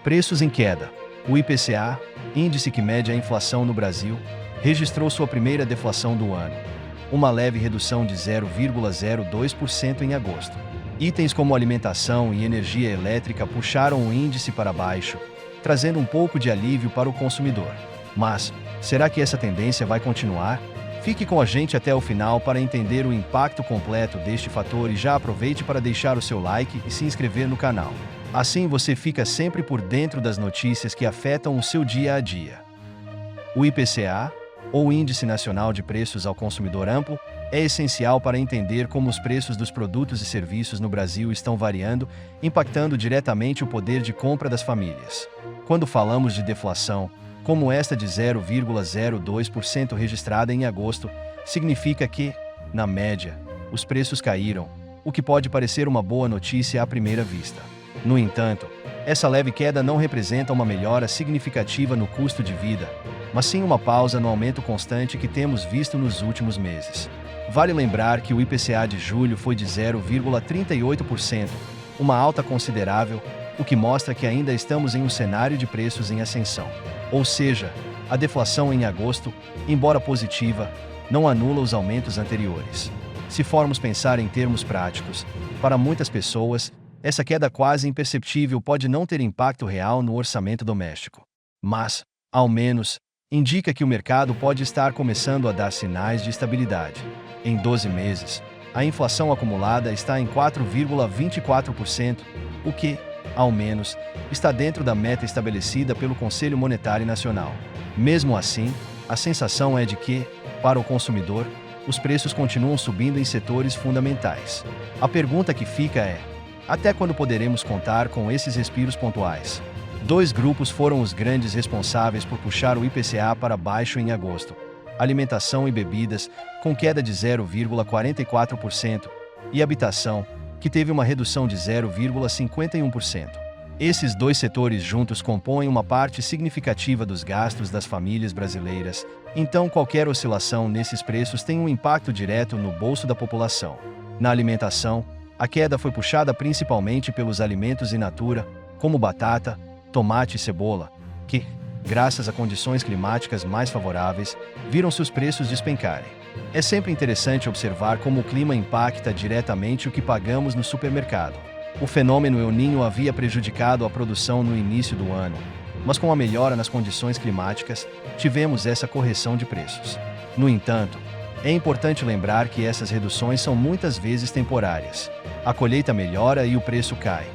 Preços em queda. O IPCA, índice que mede a inflação no Brasil, registrou sua primeira deflação do ano. Uma leve redução de 0,02% em agosto. Itens como alimentação e energia elétrica puxaram o índice para baixo, trazendo um pouco de alívio para o consumidor. Mas, será que essa tendência vai continuar? Fique com a gente até o final para entender o impacto completo deste fator e já aproveite para deixar o seu like e se inscrever no canal. Assim você fica sempre por dentro das notícias que afetam o seu dia a dia. O IPCA, ou Índice Nacional de Preços ao Consumidor Amplo, é essencial para entender como os preços dos produtos e serviços no Brasil estão variando, impactando diretamente o poder de compra das famílias. Quando falamos de deflação, como esta de 0,02% registrada em agosto, significa que, na média, os preços caíram, o que pode parecer uma boa notícia à primeira vista. No entanto, essa leve queda não representa uma melhora significativa no custo de vida, mas sim uma pausa no aumento constante que temos visto nos últimos meses. Vale lembrar que o IPCA de julho foi de 0,38%, uma alta considerável, o que mostra que ainda estamos em um cenário de preços em ascensão. Ou seja, a deflação em agosto, embora positiva, não anula os aumentos anteriores. Se formos pensar em termos práticos, para muitas pessoas, essa queda quase imperceptível pode não ter impacto real no orçamento doméstico. Mas, ao menos, indica que o mercado pode estar começando a dar sinais de estabilidade. Em 12 meses, a inflação acumulada está em 4,24%, o que, ao menos, está dentro da meta estabelecida pelo Conselho Monetário Nacional. Mesmo assim, a sensação é de que, para o consumidor, os preços continuam subindo em setores fundamentais. A pergunta que fica é: até quando poderemos contar com esses respiros pontuais? Dois grupos foram os grandes responsáveis por puxar o IPCA para baixo em agosto: alimentação e bebidas, com queda de 0,44%, e habitação, que teve uma redução de 0,51%. Esses dois setores juntos compõem uma parte significativa dos gastos das famílias brasileiras, então qualquer oscilação nesses preços tem um impacto direto no bolso da população. Na alimentação, a queda foi puxada principalmente pelos alimentos in natura, como batata, tomate e cebola, que, graças a condições climáticas mais favoráveis, viram seus preços despencarem. É sempre interessante observar como o clima impacta diretamente o que pagamos no supermercado. O fenômeno El Niño havia prejudicado a produção no início do ano, mas com a melhora nas condições climáticas, tivemos essa correção de preços. No entanto, é importante lembrar que essas reduções são muitas vezes temporárias. A colheita melhora e o preço cai.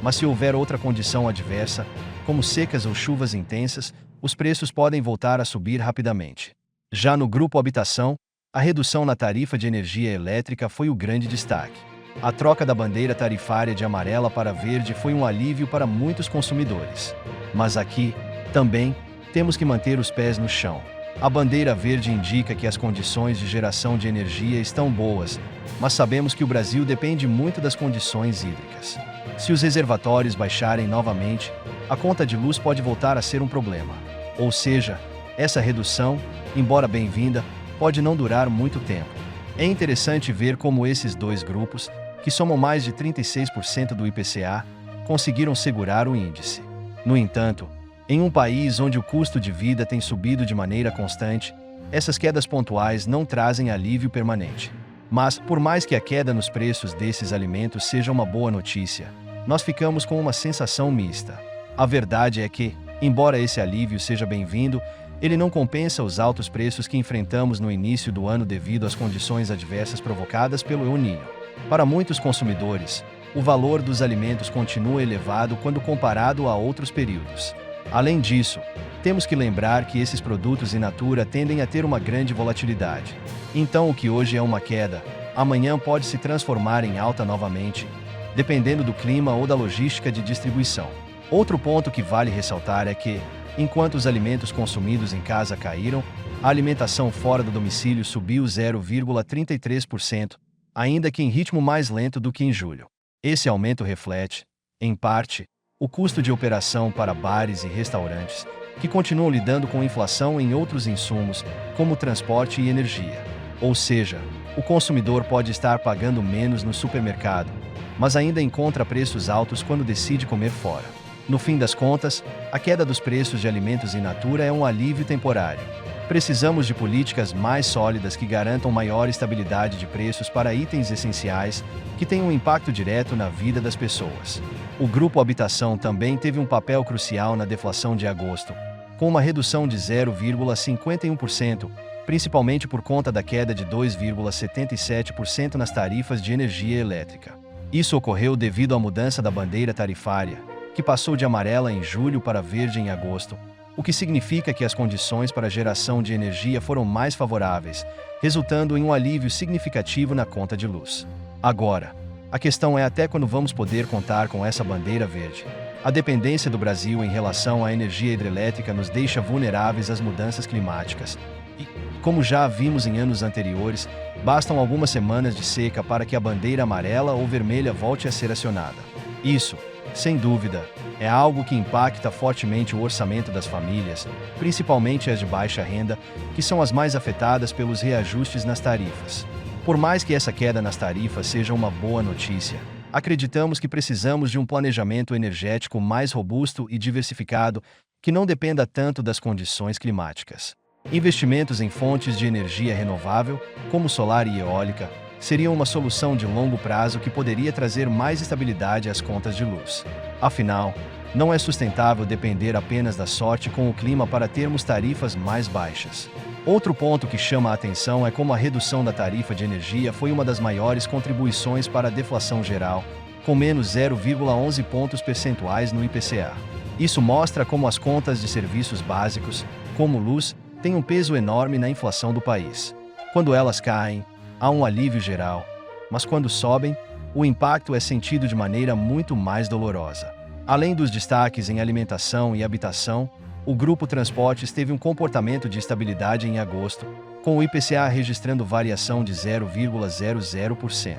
Mas se houver outra condição adversa, como secas ou chuvas intensas, os preços podem voltar a subir rapidamente. Já no grupo habitação, a redução na tarifa de energia elétrica foi o grande destaque. A troca da bandeira tarifária de amarela para verde foi um alívio para muitos consumidores. Mas aqui, também, temos que manter os pés no chão. A bandeira verde indica que as condições de geração de energia estão boas, mas sabemos que o Brasil depende muito das condições hídricas. Se os reservatórios baixarem novamente, a conta de luz pode voltar a ser um problema. Ou seja, essa redução, embora bem-vinda, pode não durar muito tempo. É interessante ver como esses dois grupos, que somam mais de 36% do IPCA, conseguiram segurar o índice. No entanto, em um país onde o custo de vida tem subido de maneira constante, essas quedas pontuais não trazem alívio permanente. Mas, por mais que a queda nos preços desses alimentos seja uma boa notícia, nós ficamos com uma sensação mista. A verdade é que, embora esse alívio seja bem-vindo, ele não compensa os altos preços que enfrentamos no início do ano devido às condições adversas provocadas pelo El Niño. Para muitos consumidores, o valor dos alimentos continua elevado quando comparado a outros períodos. Além disso, temos que lembrar que esses produtos in natura tendem a ter uma grande volatilidade. Então o que hoje é uma queda, amanhã pode se transformar em alta novamente, dependendo do clima ou da logística de distribuição. Outro ponto que vale ressaltar é que, enquanto os alimentos consumidos em casa caíram, a alimentação fora do domicílio subiu 0,33%, ainda que em ritmo mais lento do que em julho. Esse aumento reflete, em parte, o custo de operação para bares e restaurantes, que continuam lidando com inflação em outros insumos, como transporte e energia. Ou seja, o consumidor pode estar pagando menos no supermercado, mas ainda encontra preços altos quando decide comer fora. No fim das contas, a queda dos preços de alimentos in natura é um alívio temporário. Precisamos de políticas mais sólidas que garantam maior estabilidade de preços para itens essenciais que tenham um impacto direto na vida das pessoas. O grupo habitação também teve um papel crucial na deflação de agosto, com uma redução de 0,51%, principalmente por conta da queda de 2,77% nas tarifas de energia elétrica. Isso ocorreu devido à mudança da bandeira tarifária, que passou de amarela em julho para verde em agosto, o que significa que as condições para a geração de energia foram mais favoráveis, resultando em um alívio significativo na conta de luz. Agora, a questão é até quando vamos poder contar com essa bandeira verde. A dependência do Brasil em relação à energia hidrelétrica nos deixa vulneráveis às mudanças climáticas. E, como já vimos em anos anteriores, bastam algumas semanas de seca para que a bandeira amarela ou vermelha volte a ser acionada. Isso, sem dúvida, é algo que impacta fortemente o orçamento das famílias, principalmente as de baixa renda, que são as mais afetadas pelos reajustes nas tarifas. Por mais que essa queda nas tarifas seja uma boa notícia, acreditamos que precisamos de um planejamento energético mais robusto e diversificado que não dependa tanto das condições climáticas. Investimentos em fontes de energia renovável, como solar e eólica, seriam uma solução de longo prazo que poderia trazer mais estabilidade às contas de luz. Afinal, não é sustentável depender apenas da sorte com o clima para termos tarifas mais baixas. Outro ponto que chama a atenção é como a redução da tarifa de energia foi uma das maiores contribuições para a deflação geral, com menos 0,11 pontos percentuais no IPCA. Isso mostra como as contas de serviços básicos, como luz, têm um peso enorme na inflação do país. Quando elas caem, há um alívio geral, mas quando sobem, o impacto é sentido de maneira muito mais dolorosa. Além dos destaques em alimentação e habitação, o grupo Transportes teve um comportamento de estabilidade em agosto, com o IPCA registrando variação de 0,00%.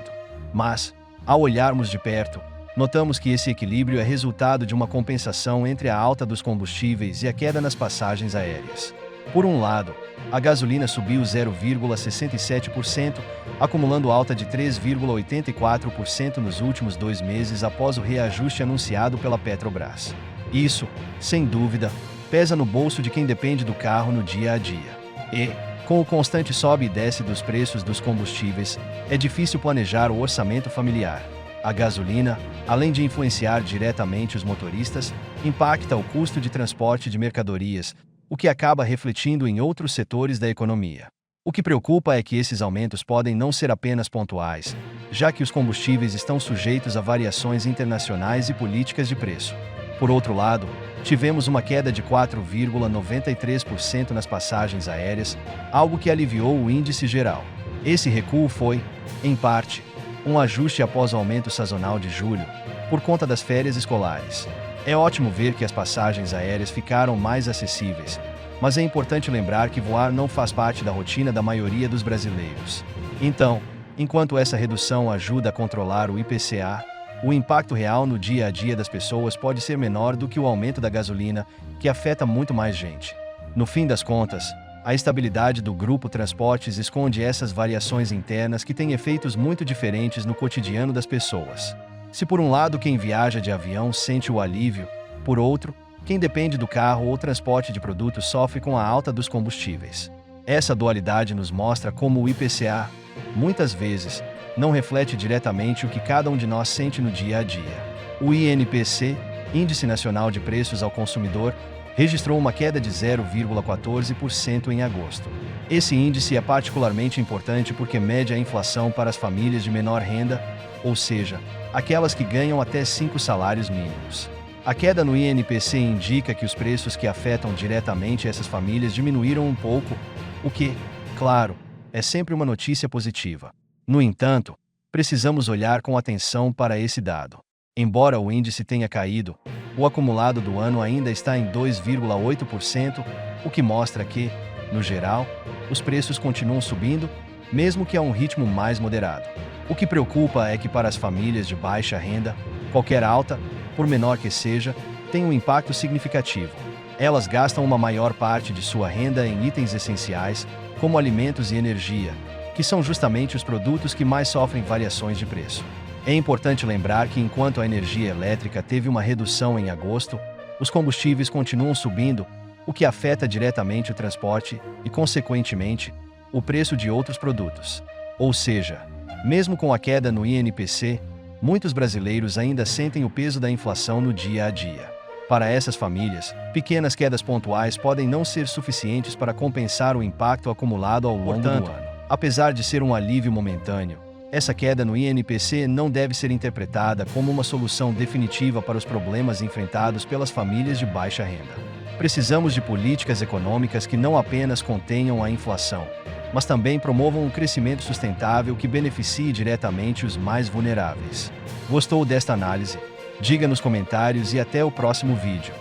Mas, ao olharmos de perto, notamos que esse equilíbrio é resultado de uma compensação entre a alta dos combustíveis e a queda nas passagens aéreas. Por um lado, a gasolina subiu 0,67%, acumulando alta de 3,84% nos últimos 2 meses após o reajuste anunciado pela Petrobras. Isso, sem dúvida, pesa no bolso de quem depende do carro no dia a dia. E, com o constante sobe e desce dos preços dos combustíveis, é difícil planejar o orçamento familiar. A gasolina, além de influenciar diretamente os motoristas, impacta o custo de transporte de mercadorias, o que acaba refletindo em outros setores da economia. O que preocupa é que esses aumentos podem não ser apenas pontuais, já que os combustíveis estão sujeitos a variações internacionais e políticas de preço. Por outro lado, tivemos uma queda de 4,93% nas passagens aéreas, algo que aliviou o índice geral. Esse recuo foi, em parte, um ajuste após o aumento sazonal de julho, por conta das férias escolares. É ótimo ver que as passagens aéreas ficaram mais acessíveis, mas é importante lembrar que voar não faz parte da rotina da maioria dos brasileiros. Então, enquanto essa redução ajuda a controlar o IPCA, o impacto real no dia a dia das pessoas pode ser menor do que o aumento da gasolina, que afeta muito mais gente. No fim das contas, a estabilidade do grupo Transportes esconde essas variações internas que têm efeitos muito diferentes no cotidiano das pessoas. Se por um lado quem viaja de avião sente o alívio, por outro, quem depende do carro ou transporte de produtos sofre com a alta dos combustíveis. Essa dualidade nos mostra como o IPCA, muitas vezes, não reflete diretamente o que cada um de nós sente no dia a dia. O INPC, Índice Nacional de Preços ao Consumidor, registrou uma queda de 0,14% em agosto. Esse índice é particularmente importante porque mede a inflação para as famílias de menor renda, ou seja, aquelas que ganham até 5 salários mínimos. A queda no INPC indica que os preços que afetam diretamente essas famílias diminuíram um pouco, o que, claro, é sempre uma notícia positiva. No entanto, precisamos olhar com atenção para esse dado. Embora o índice tenha caído, o acumulado do ano ainda está em 2,8%, o que mostra que, no geral, os preços continuam subindo, mesmo que a um ritmo mais moderado. O que preocupa é que para as famílias de baixa renda, qualquer alta, por menor que seja, tem um impacto significativo. Elas gastam uma maior parte de sua renda em itens essenciais, como alimentos e energia, que são justamente os produtos que mais sofrem variações de preço. É importante lembrar que enquanto a energia elétrica teve uma redução em agosto, os combustíveis continuam subindo, o que afeta diretamente o transporte e, consequentemente, o preço de outros produtos. Ou seja, mesmo com a queda no INPC, muitos brasileiros ainda sentem o peso da inflação no dia a dia. Para essas famílias, pequenas quedas pontuais podem não ser suficientes para compensar o impacto acumulado ao longo do ano. Apesar de ser um alívio momentâneo, essa queda no INPC não deve ser interpretada como uma solução definitiva para os problemas enfrentados pelas famílias de baixa renda. Precisamos de políticas econômicas que não apenas contenham a inflação, mas também promovam um crescimento sustentável que beneficie diretamente os mais vulneráveis. Gostou desta análise? Diga nos comentários e até o próximo vídeo.